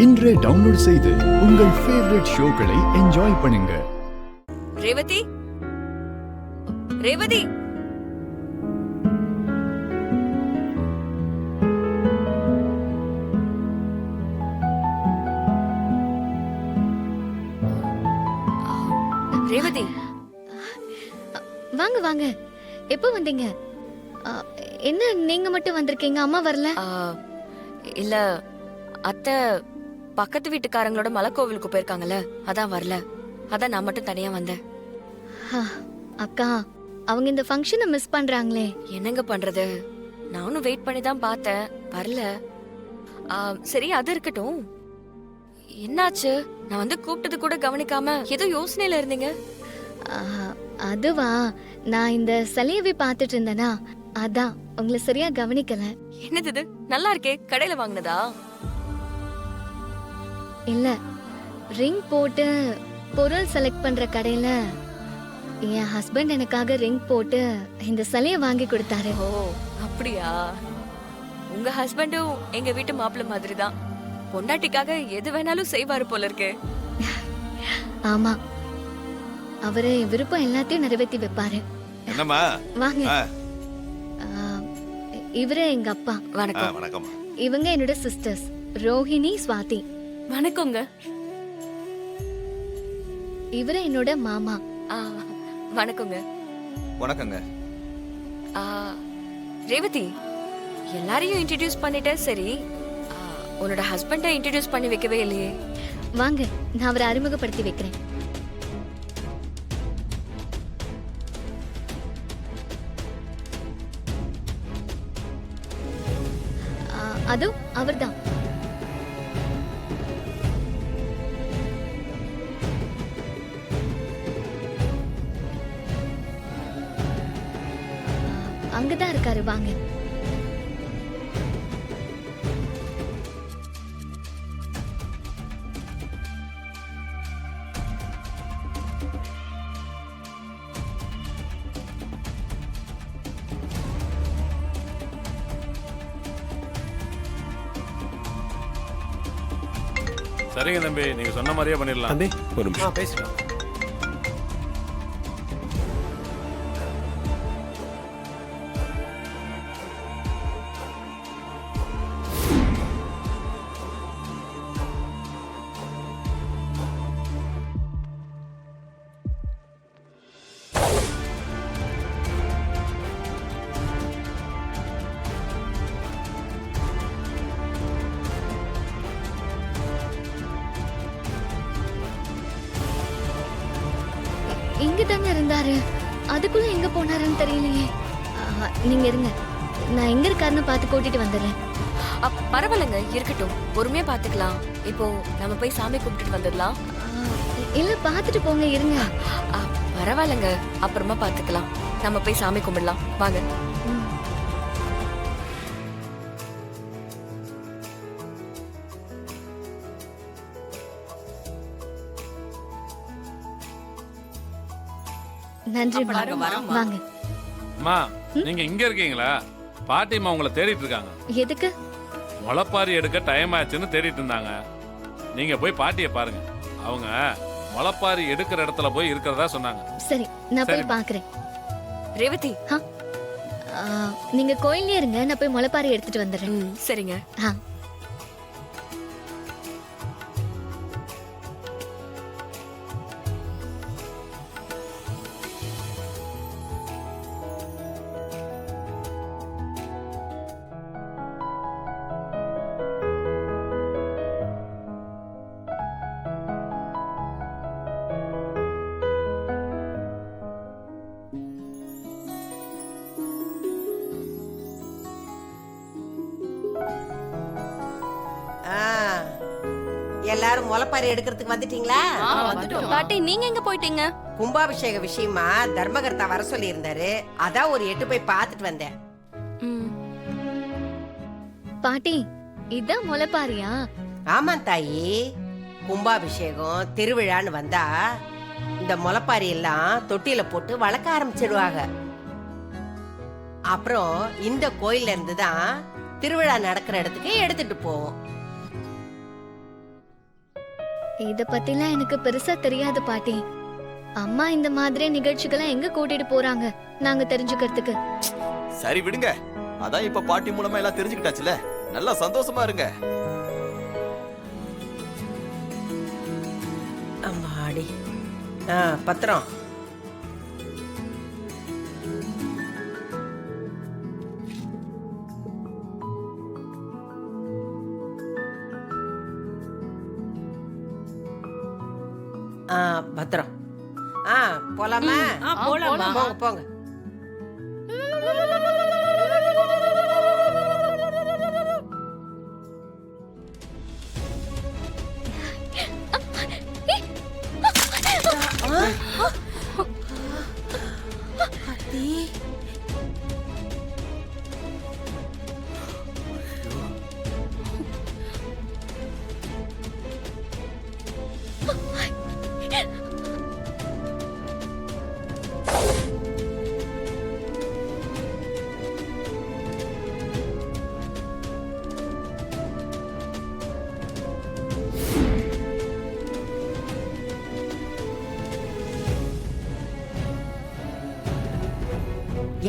இன்றே டவுன்லோட் செய்து உங்கள் ஃபேவரட் ஷோக்களை என்ஜாய் பண்ணுங்க. ரேவதி, ரேவதி, ரேவதி, வாங்க வாங்க. எப்போ வந்தீங்க? என்ன நீங்க மட்டும் வந்திருக்கீங்க, அம்மா வரல? இல்ல அத்தை பக்கத்து வீட்டுக்காரங்களோட மலைக்கோவிலுக்கு போயிருக்காங்கல்ல, அதான் வரல. அதான் நான் மட்டும் தனியா வந்தேன். அக்கா, அவங்க இந்த ஃபங்க்ஷனை மிஸ் பண்றாங்களே. என்னங்க பண்றது? நானும் வெயிட் பண்ணி தான் பார்த்தேன், வரல. சரி, அது இருக்கட்டும். என்னாச்சு? நான் வந்து கூப்பிட்டது கூட கவனிக்காம ஏதோ யோசனையில இருந்தீங்க. அதுவா, நான் இந்த சலையவை பார்த்துட்டு இருந்தேனா, அதான் உங்களை சரியா கவனிக்கல. என்னது இது? நல்லா இருக்கே, கடையில வாங்கினதா? இல்ல, ரிங் போட்டு பொருள் செலக்ட் பண்ற கடையில என் ஹஸ்பண்ட் எனக்காக ரிங் போட்டு இந்த சலைய வாங்கி கொடுத்தாரு. ஓ அப்படியா? உங்க ஹஸ்பண்டும் எங்க வீட்டு மாப்பிள்ளை மாதிரி தான். பொண்டாட்டிக்காக எது வேணாலும் செய்வாரு போல இருக்கு. ஆமா, அவரு விருப்பம் எல்லாத்தையும் நிறைவேற்றி வைப்பாரு. என்னம்மா? வாங்க. இவரு எங்க அப்பா. வணக்கம். வணக்கம். இவங்க என்னோட சிஸ்டர்ஸ் ரோஹிணி, ஸ்வாதி. வணக்கங்க. இவரு என்னோட மாமா. வணக்கங்க. வணக்கங்க. ரேவதி, எல்லாரையும் இன்ட்ரோடியூஸ் பண்ணிட்ட, சரி உன்னோட ஹஸ்பண்ட இன்ட்ரோடியூஸ் பண்ணி வைக்கவே இல்லையே. வாங்க, நான் அவரை அறிமுகப்படுத்தி வைக்கிறேன். அது அவர்தான். அங்கதான் இருக்காரு, வாங்க. சரிங்க தம்பி, நீங்க சொன்ன மாதிரியே பண்ணிடலாம். தம்பி ஒரு நிமிஷம் பேசிடலாம். இங்க தாங்க இருந்தாரு, அதுக்குள்ள எங்க போனாருன்னு தெரியலையே. நீங்க இருங்க, நான் எங்க இருக்காருன்னு பார்த்து கூட்டிட்டு வந்துடுறேன். பரவாயில்லைங்க, இருக்கட்டும், பொறுமையா பாத்துக்கலாம். இப்போ நம்ம போய் சாமி கும்பிட்டுட்டு வந்துடலாம். இல்ல, பாத்துட்டு போங்க, இருங்க. பரவாயில்லைங்க, அப்புறமா பாத்துக்கலாம். நம்ம போய் சாமி கும்பிடலாம், வாங்க. நன்றி, வாங்க. அம்மா, நீங்க இங்க இருக்கீங்களா? பாட்டிமா உங்களை தேடிட்டு இருக்காங்க. எதுக்கு? முளைப்பாரி எடுக்க டைம் ஆச்சுன்னு தேடிட்டு இருந்தாங்க. நீங்க போய் பாட்டியை பாருங்க. அவங்க முளைப்பாரி எடுக்கிற இடத்துல போய் இருக்கிறதா சொன்னாங்க. சரி, நான் போய் பாக்குறேன். ரேவதி, நீங்க கோயிலே இருங்க, நான் போய் முளைப்பாரி எடுத்துட்டு வந்துடுறேன். சரிங்க. எல்லாரும் முளைப்பாரி எடுக்கிறதுக்கு வந்துட்டீங்களா? பாட்டி, நீங்க எங்க போயிட்டீங்க? கும்பாபிஷேக விஷயமா தர்மகர்த்தா வர சொல்லி இருந்தாரு, அதான் ஒரு எட்டு போய் பார்த்துட்டு வந்தேன். பாட்டி, இதான் முளைப்பாரியா? ஆமா தாயி, கும்பாபிஷேகம் திருவிழான்னு வந்தா இந்த முளைப்பாரி எல்லாம் தொட்டியில போட்டு வளர்க்க ஆரம்பிச்சிடுவாங்க. அப்புறம் இந்த கோயில்ல இருந்து தான் திருவிழா நடக்கிற இடத்துக்கு எடுத்துட்டு போவோம். இத பத்திலாம் எனக்கு பெருசா தெரியாது பாட்டி. அம்மா இந்த மாதிரி நிகழ்ச்சிகளை எங்க கூட்டிட்டு போறாங்க நாங்க தெரிஞ்சுக்கிறதுக்கு. சரி விடுங்க, அதான் இப்ப பாட்டி மூலமா எல்லாம் தெரிஞ்சுக்கிட்டாச்சுல, நல்லா சந்தோஷமா இருங்க. அம்மாடி. பத்திரம். பத்திரம். போலாமா? போங்க போங்க.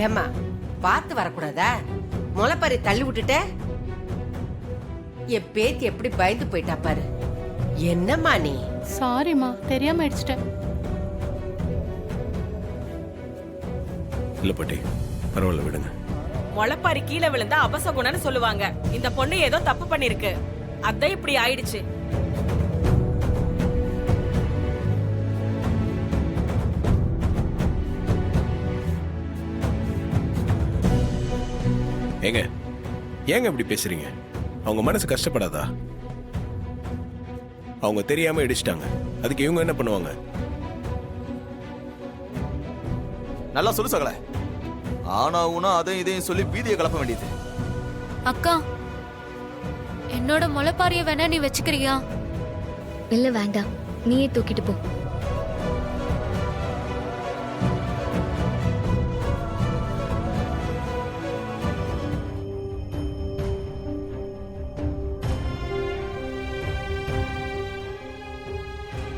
ஏமா பார்த்து வரக்கூடாதா? முளைப்பாரி தள்ளி விட்டுட்ட. என் பேத்தி எப்படி பயந்து போயிட்டா பாரு. என்னம்மா நீ? சாரிம்மா, தெரியாம அடிச்சிட்டேன். இல்ல பாட்டி, பரவாயில்ல விடுங்க. முளைப்பாரி கீழே விழுந்தா அபசகுணன்னு சொல்லுவாங்க. இந்த பொண்ணு ஏதோ தப்பு பண்ணிருக்கு, அதான் இப்படி ஆயிடுச்சு. ஏங்க ஏங்க இப்படி பேசுறீங்க? அவங்க மனசு கஷ்டப்படாதா? அவங்க தெரியாம இடிச்சிட்டாங்க, அதுக்கு இவங்க என்ன பண்ணுவாங்க? நல்லா சொல்லு சகல. ஆனா ஊனா அதையும் இதையும் சொல்லி பீதியை கலப்ப வேண்டியது. அக்கா, என்னோட முளைப்பாரிய வேணா நீ வச்சுக்கிறியா? இல்ல வேண்டாம், நீயே தூக்கிட்டு போ.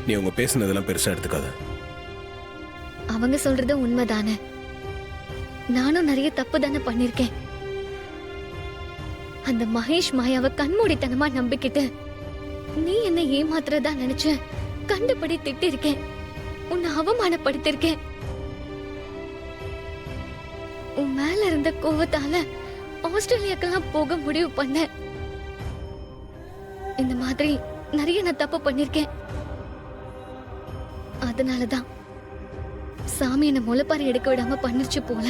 நீ அவங்க பேசுனதெல்லாம் பெருசா எடுத்துக்காத. அவங்க சொல்றது உண்மைதானே. நானும் நிறைய தப்பு தானே பண்ணிருக்கேன். அந்த மகேஷ் மாயாவை கண்மூடித்தனமா நம்பிக்கிட்டு நீ என்ன ஏமாத்துறதா நினைச்ச கண்டபடி திட்டிருக்கேன், உன்னை அவமானப்படுத்திருக்கேன். உன் மேல இருந்த கோவத்தால ஆஸ்திரேலியாக்கெல்லாம் போக முடிவு பண்ண. இந்த மாதிரி நிறைய நான் தப்பு பண்ணிருக்கேன். அதனாலதான் சாமி என்ன முளைப்பாரி எடுக்க விடாம பண்ணிருச்சு போல.